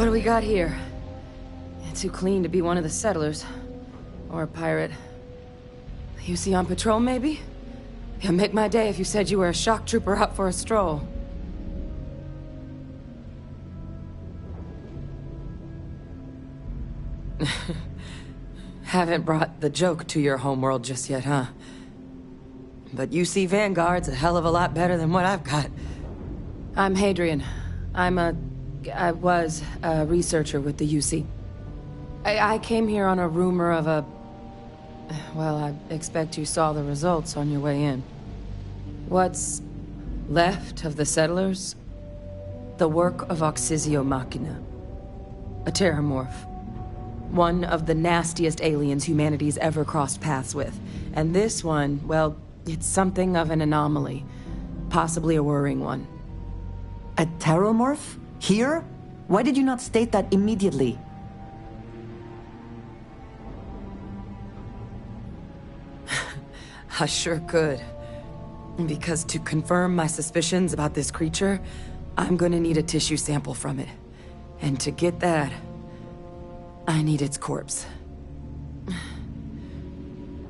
what do we got here? Too clean to be one of the settlers. Or a pirate. You see on patrol, maybe? Yeah, make my day if you said you were a shock trooper out for a stroll. Haven't brought the joke to your homeworld just yet, huh? But UC Vanguard's a hell of a lot better than what I've got. I'm Hadrian. I was a researcher with the UC. I came here on a rumor of a... Well, I expect you saw the results on your way in. What's left of the settlers? The work of Oxysio Machina. A terramorph. One of the nastiest aliens humanity's ever crossed paths with. And this one, well, it's something of an anomaly. Possibly a worrying one. A terramorph? Here? Why did you not state that immediately? I sure could. Because to confirm my suspicions about this creature, I'm gonna need a tissue sample from it. And to get that, I need its corpse.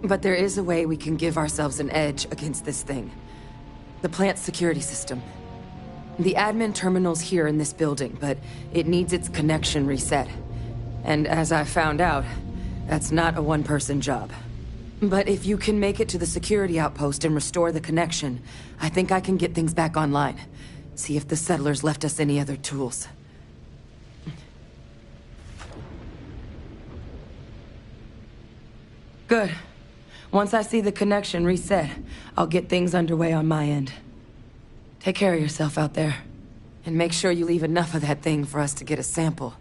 But there is a way we can give ourselves an edge against this thing. The plant's security system. The admin terminal's here in this building, but it needs its connection reset. And as I found out, that's not a one-person job. But if you can make it to the security outpost and restore the connection, I think I can get things back online. See if the settlers left us any other tools. Good. Once I see the connection reset, I'll get things underway on my end. Take care of yourself out there. And make sure you leave enough of that thing for us to get a sample.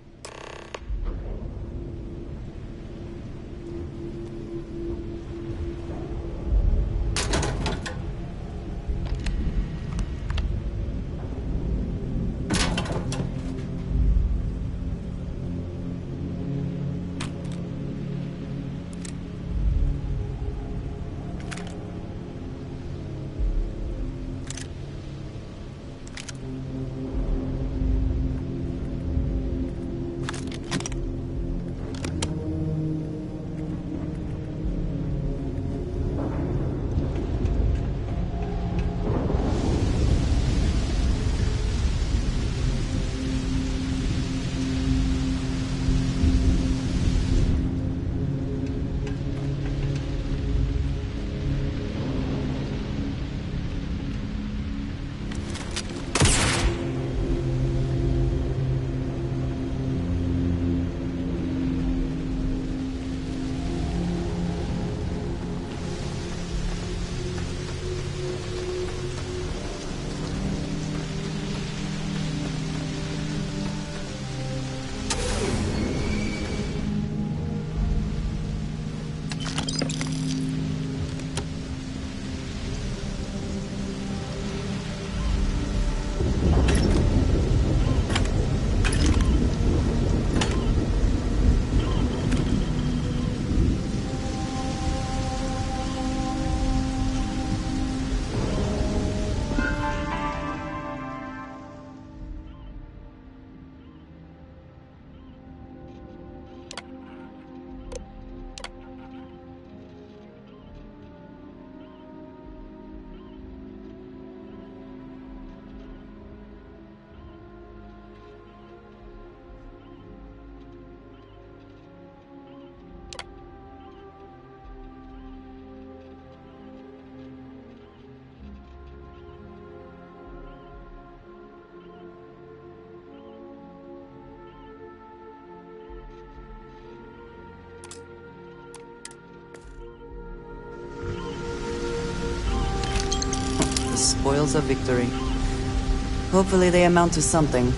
Spoils of victory. Hopefully they amount to something.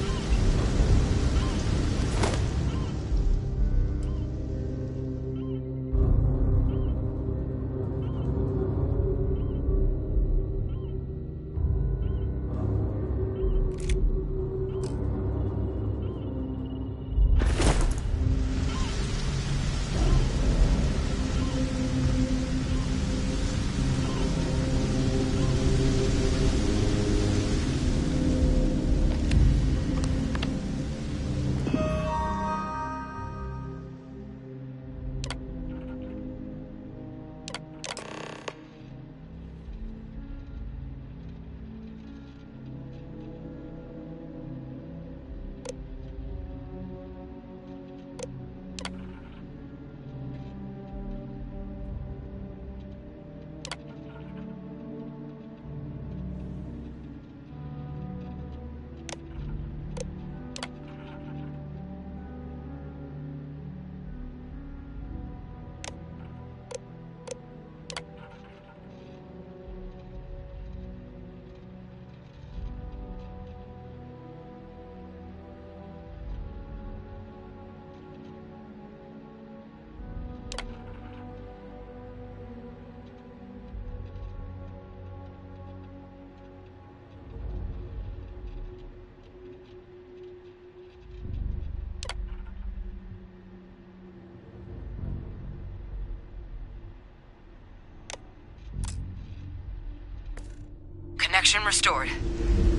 Traction restored.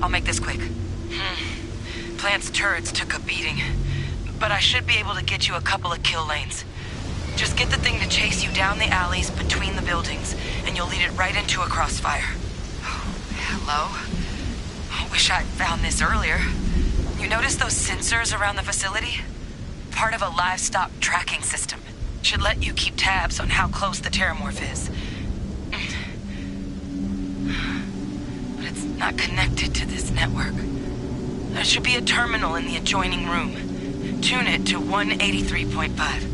I'll make this quick. Plant's turrets took a beating, but I should be able to get you a couple of kill lanes. Just get the thing to chase you down the alleys between the buildings, and you'll lead it right into a crossfire. Oh, hello? I wish I'd found this earlier. You notice those sensors around the facility? Part of a livestock tracking system. Should let you keep tabs on how close the terramorph is. But it's not connected to this network. There should be a terminal in the adjoining room. Tune it to 183.5.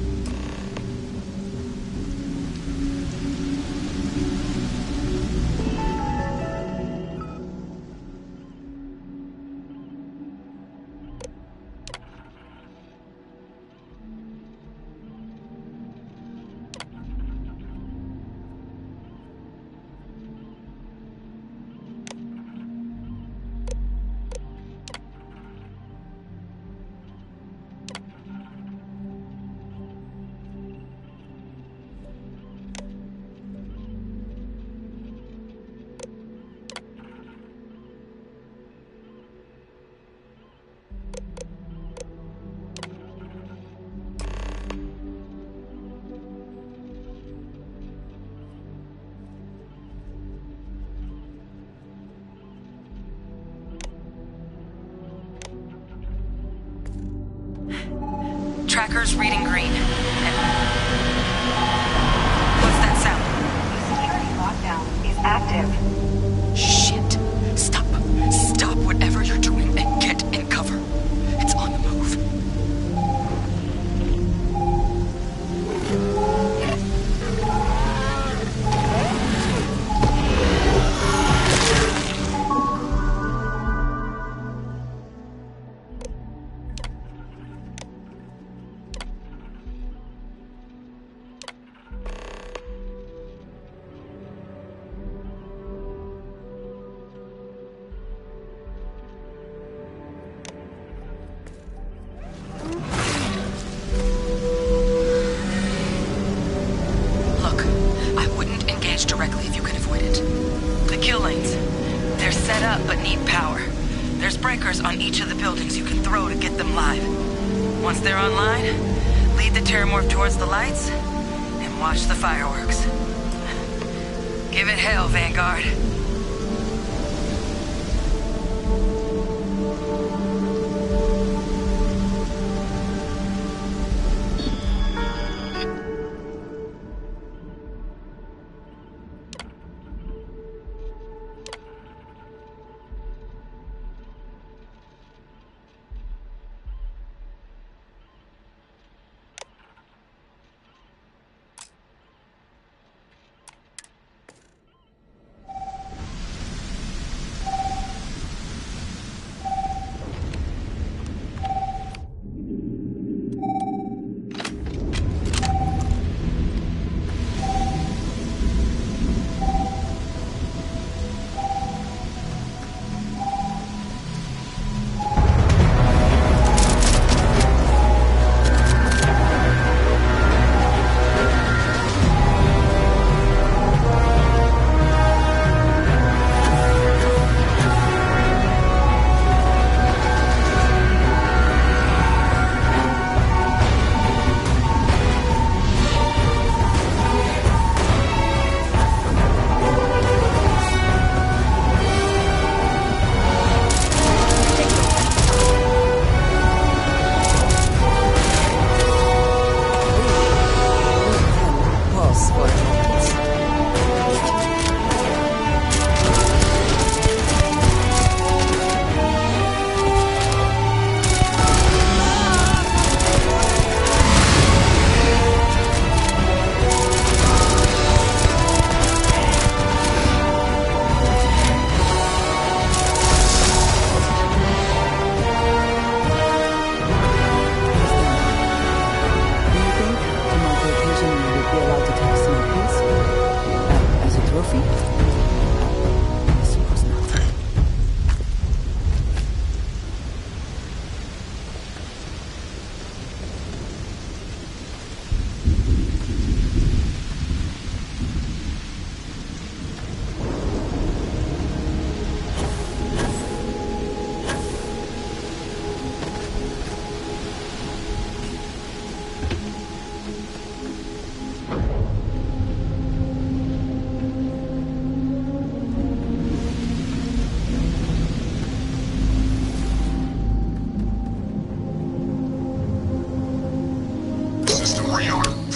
Tracker's reading green. What's that sound? The security lockdown is active. Shit. Stop. Stop whatever you're doing and get in cover. It's on the move. Directly if you can avoid it. The kill lanes. They're set up but need power. There's breakers on each of the buildings you can throw to get them live. Once they're online, lead the terramorph towards the lights and watch the fireworks. Give it hell, Vanguard.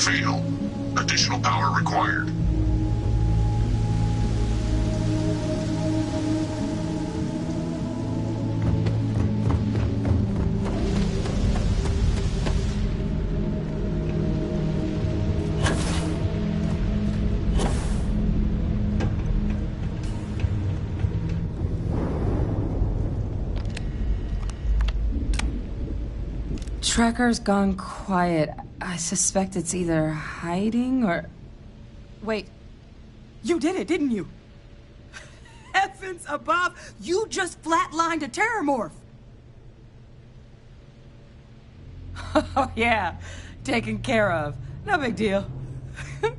Fail. Additional power required. Tracker's gone quiet. I suspect it's either hiding or... Wait. You did it, didn't you? Heavens above! You just flatlined a terramorph! Oh, yeah. Taken care of. No big deal. You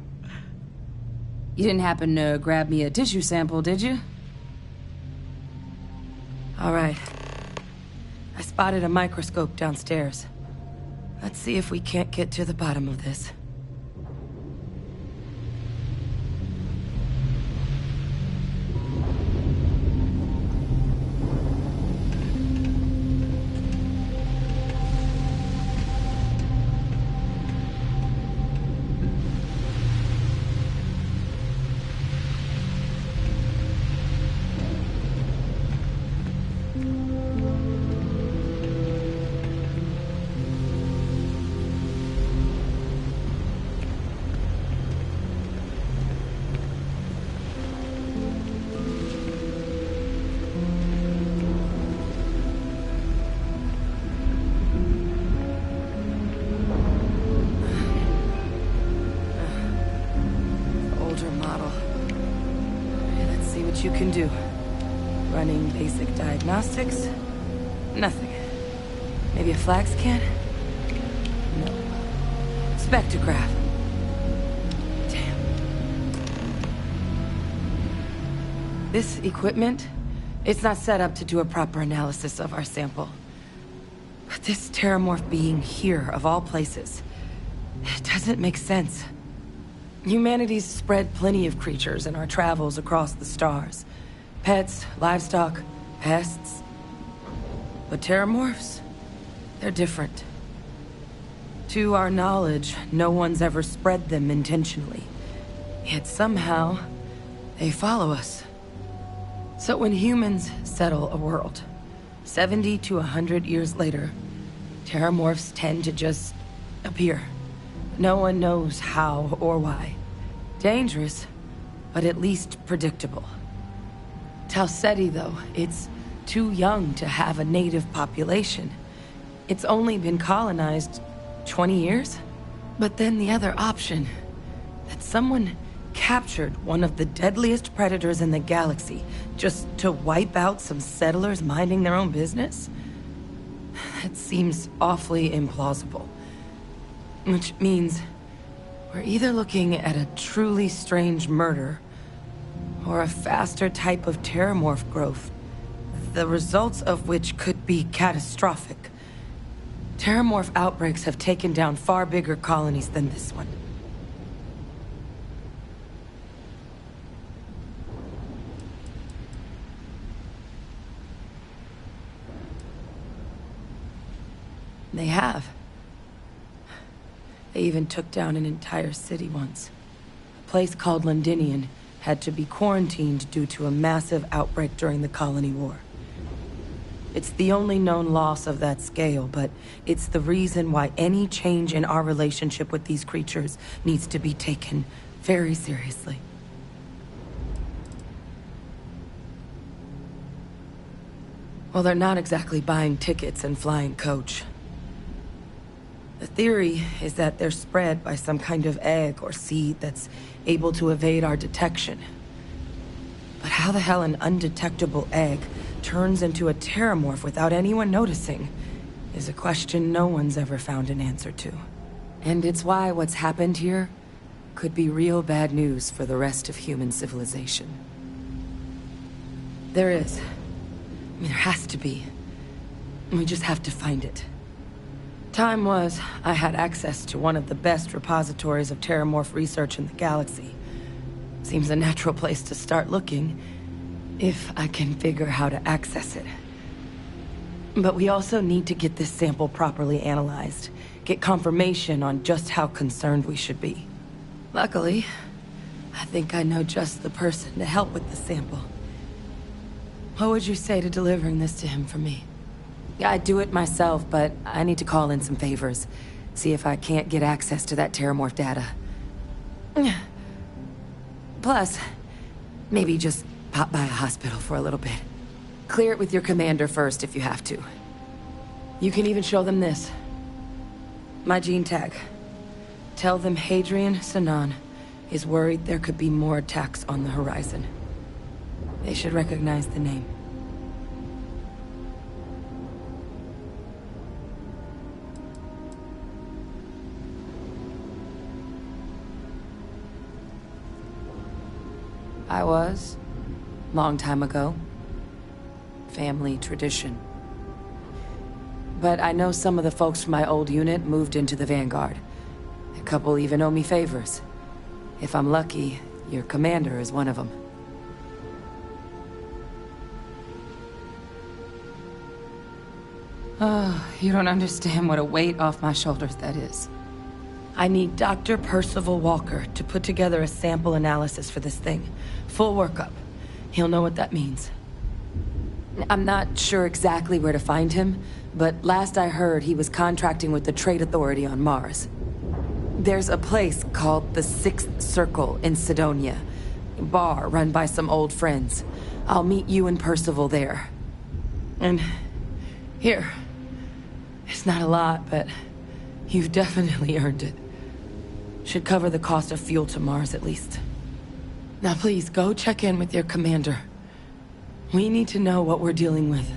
didn't happen to grab me a tissue sample, did you? All right. I spotted a microscope downstairs. Let's see if we can't get to the bottom of this. You can do. Running basic diagnostics? Nothing. Maybe a flag scan? No. Spectrograph. Damn. This equipment, it's not set up to do a proper analysis of our sample. But this terramorph being here, of all places, it doesn't make sense. Humanity's spread plenty of creatures in our travels across the stars. Pets, livestock, pests. But terramorphs? They're different. To our knowledge, no one's ever spread them intentionally. Yet somehow, they follow us. So when humans settle a world, 70 to 100 years later, terramorphs tend to just appear. No one knows how or why. Dangerous, but at least predictable. Talseti, though, it's too young to have a native population. It's only been colonized 20 years? But then the other option, that someone captured one of the deadliest predators in the galaxy just to wipe out some settlers minding their own business? That seems awfully implausible. Which means we're either looking at a truly strange murder or a faster type of terramorph growth, the results of which could be catastrophic. Terramorph outbreaks have taken down far bigger colonies than this one. They have. They even took down an entire city once. A place called Londinian had to be quarantined due to a massive outbreak during the Colony War. It's the only known loss of that scale, but it's the reason why any change in our relationship with these creatures needs to be taken very seriously. Well, they're not exactly buying tickets and flying coach. The theory is that they're spread by some kind of egg or seed that's able to evade our detection. But how the hell an undetectable egg turns into a terramorph without anyone noticing is a question no one's ever found an answer to. And it's why what's happened here could be real bad news for the rest of human civilization. There is. I mean, there has to be. We just have to find it. Time was, I had access to one of the best repositories of terramorph research in the galaxy. Seems a natural place to start looking, if I can figure how to access it. But we also need to get this sample properly analyzed, get confirmation on just how concerned we should be. Luckily, I think I know just the person to help with the sample. What would you say to delivering this to him for me? I'd do it myself, but I need to call in some favors. See if I can't get access to that terramorph data. Plus, maybe just pop by a hospital for a little bit. Clear it with your commander first if you have to. You can even show them this. My gene tag. Tell them Hadrian Sinan is worried there could be more attacks on the horizon. They should recognize the name. I was. Long time ago. Family tradition. But I know some of the folks from my old unit moved into the Vanguard. A couple even owe me favors. If I'm lucky, your commander is one of them. Oh, you don't understand what a weight off my shoulders that is. I need Dr. Percival Walker to put together a sample analysis for this thing. Full workup. He'll know what that means. I'm not sure exactly where to find him, but last I heard he was contracting with the Trade Authority on Mars. There's a place called the Sixth Circle in Sidonia. A bar run by some old friends. I'll meet you and Percival there. And here. It's not a lot, but you've definitely earned it. Should cover the cost of fuel to Mars at least. Now please, go check in with your commander. We need to know what we're dealing with.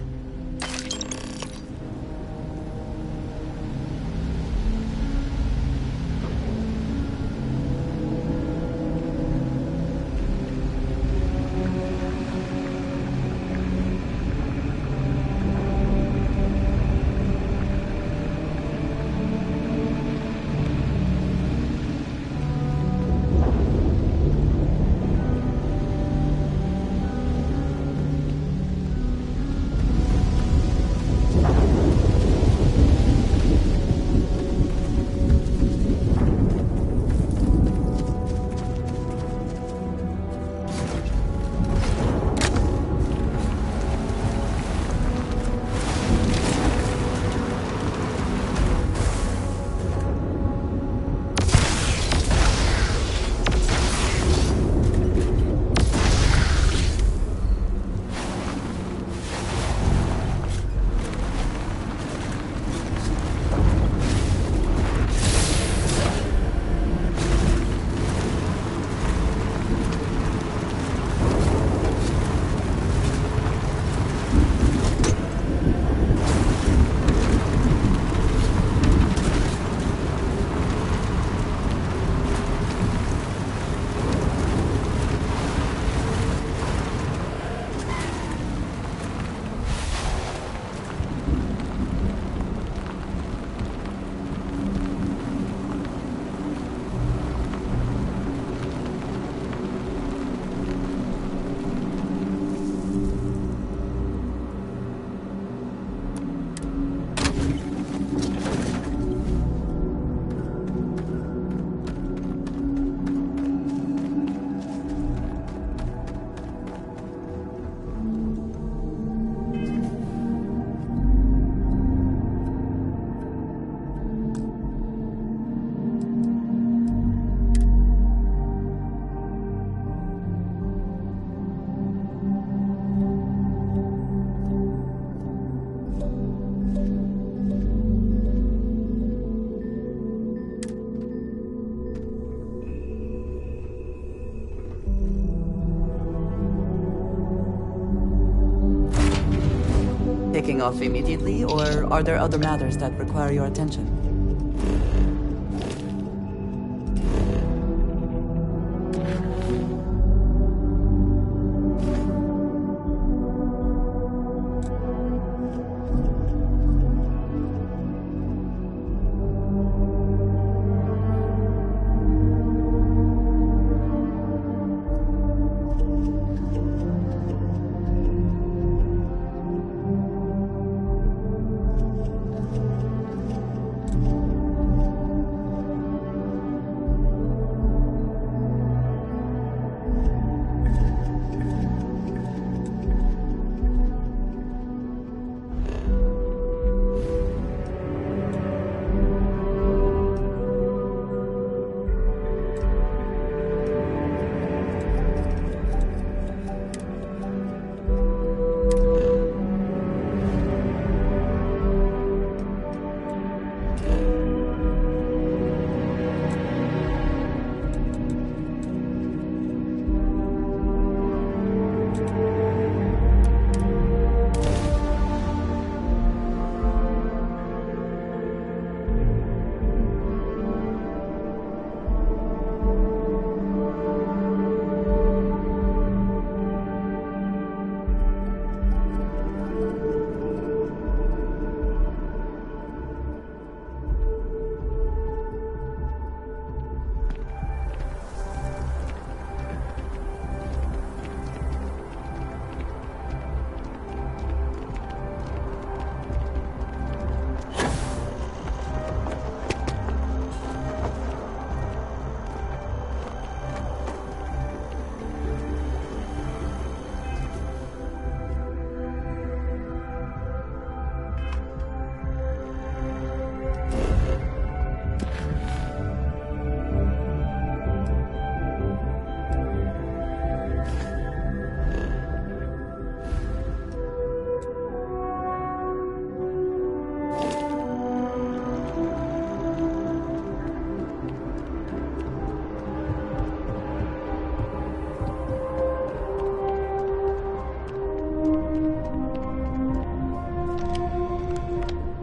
Taking off immediately, or are there other matters that require your attention?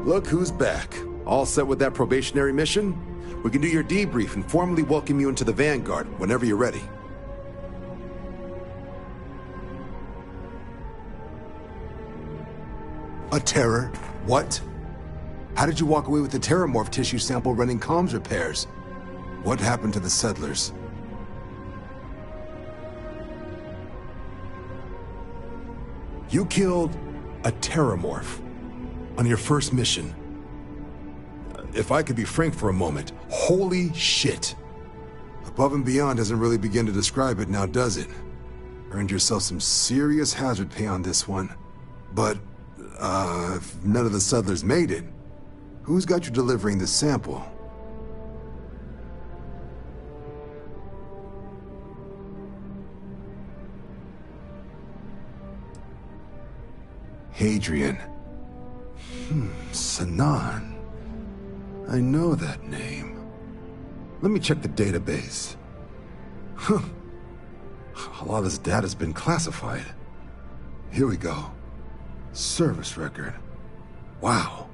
Look who's back. All set with that probationary mission? We can do your debrief and formally welcome you into the Vanguard whenever you're ready. A terror? What? How did you walk away with the terramorph tissue sample running comms repairs? What happened to the settlers? You killed a terramorph on your first mission. If I could be frank for a moment, holy shit. Above and beyond doesn't really begin to describe it now, does it? Earned yourself some serious hazard pay on this one. But, if none of the settlers made it, who's got you delivering the sample? Hadrian. Sanan. I know that name. Let me check the database. Huh. A lot of this data's been classified. Here we go. Service record. Wow.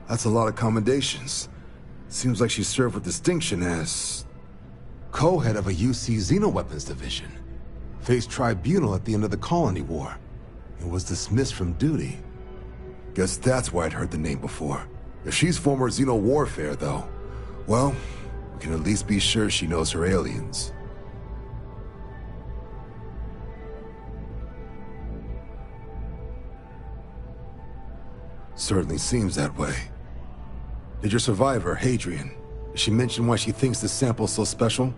That's a lot of commendations. Seems like she served with distinction as co-head of a UC Xenoweapons division. Faced tribunal at the end of the Colony War. And was dismissed from duty. Guess that's why I'd heard the name before. If she's former Xeno warfare, though, well, we can at least be sure she knows her aliens. Certainly seems that way. Did your survivor, Hadrian, did she mention why she thinks this sample's so special?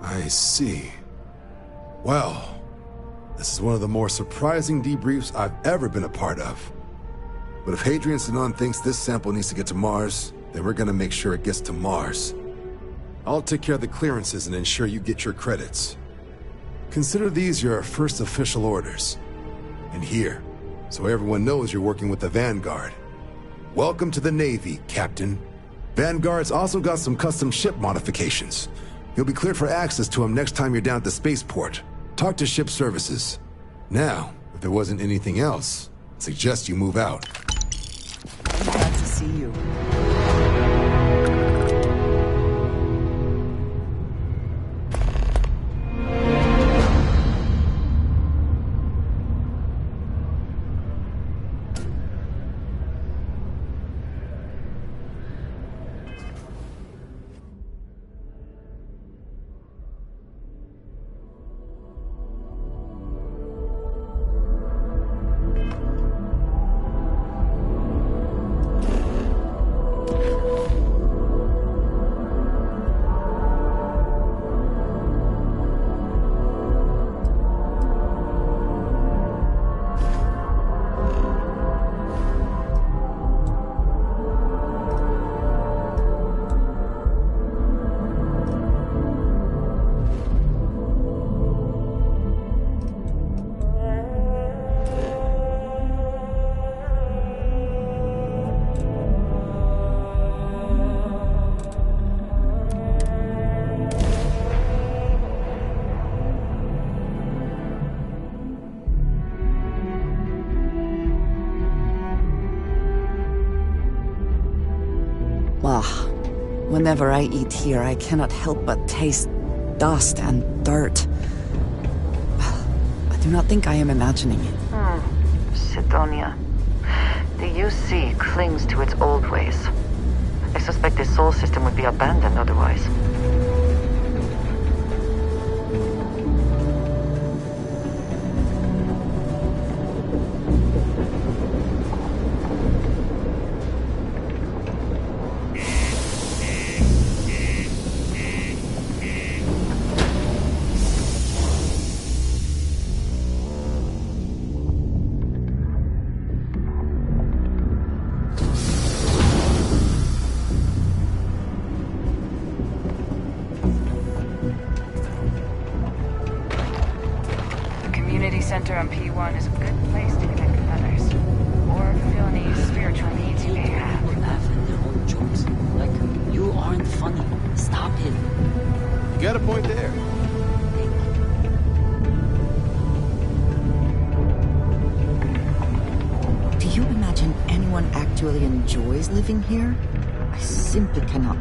I see. Well, this is one of the more surprising debriefs I've ever been a part of. But if Hadrian Sanan thinks this sample needs to get to Mars, then we're gonna make sure it gets to Mars. I'll take care of the clearances and ensure you get your credits. Consider these your first official orders. And here, so everyone knows you're working with the Vanguard. Welcome to the Navy, Captain. Vanguard's also got some custom ship modifications. You'll be cleared for access to them next time you're down at the spaceport. Talk to ship services. Now, if there wasn't anything else, I suggest you move out. Glad to see you. Whenever I eat here, I cannot help but taste dust and dirt. I do not think I am imagining it. Sidonia. The UC clings to its old ways. I suspect this soul system would be abandoned otherwise. Center on P1 is a good place to connect with others. Or fulfill any spiritual needs you may have. Laugh at their own jokes. Like, you aren't funny. Stop it. got a point there. Do you imagine anyone actually enjoys living here? I simply cannot.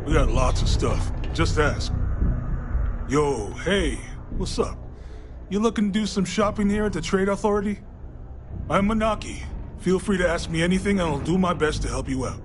We got lots of stuff. Just ask. Yo, hey, what's up? You looking to do some shopping here at the Trade Authority? I'm Manaki. Feel free to ask me anything and I'll do my best to help you out.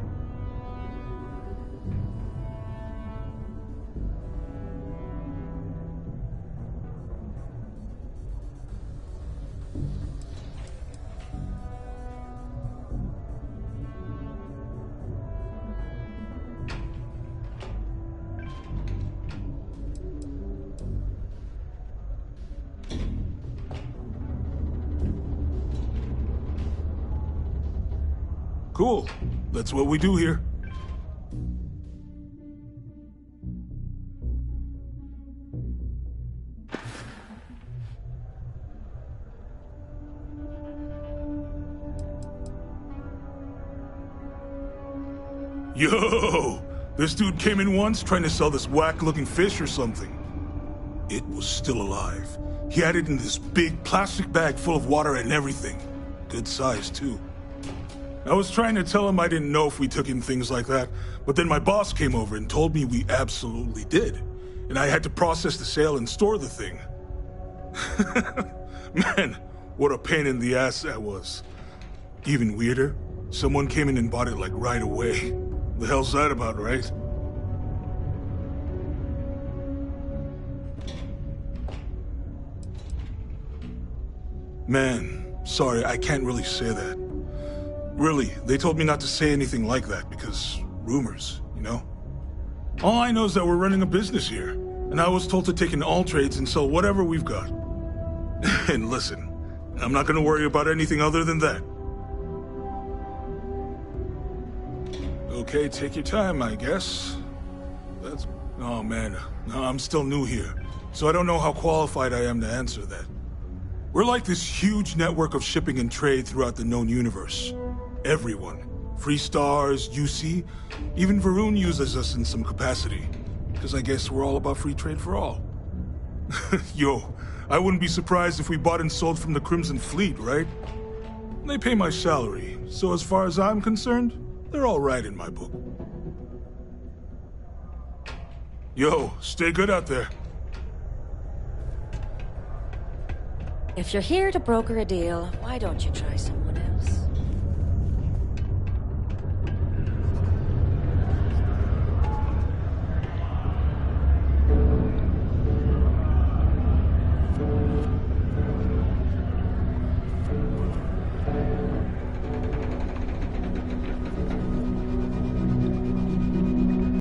Cool. That's what we do here. Yo! This dude came in once trying to sell this whack-looking fish or something. It was still alive. He had it in this big plastic bag full of water and everything. Good size, too. I was trying to tell him I didn't know if we took in things like that, but then my boss came over and told me we absolutely did. And I had to process the sale and store the thing. Man, what a pain in the ass that was. Even weirder, someone came in and bought it like right away. The hell's that about, right? Man, sorry, I can't really say that. Really, they told me not to say anything like that because rumors, you know? All I know is that we're running a business here, and I was told to take in all trades and sell whatever we've got. And listen, I'm not gonna worry about anything other than that. Okay, take your time, I guess. That's... Oh man, no, I'm still new here, so I don't know how qualified I am to answer that. We're like this huge network of shipping and trade throughout the known universe. Everyone. Free Stars, UC, even Varun uses us in some capacity. Because I guess we're all about free trade for all. Yo, I wouldn't be surprised if we bought and sold from the Crimson Fleet, right? They pay my salary, so as far as I'm concerned, they're all right in my book. Yo, stay good out there. If you're here to broker a deal, why don't you try someone else?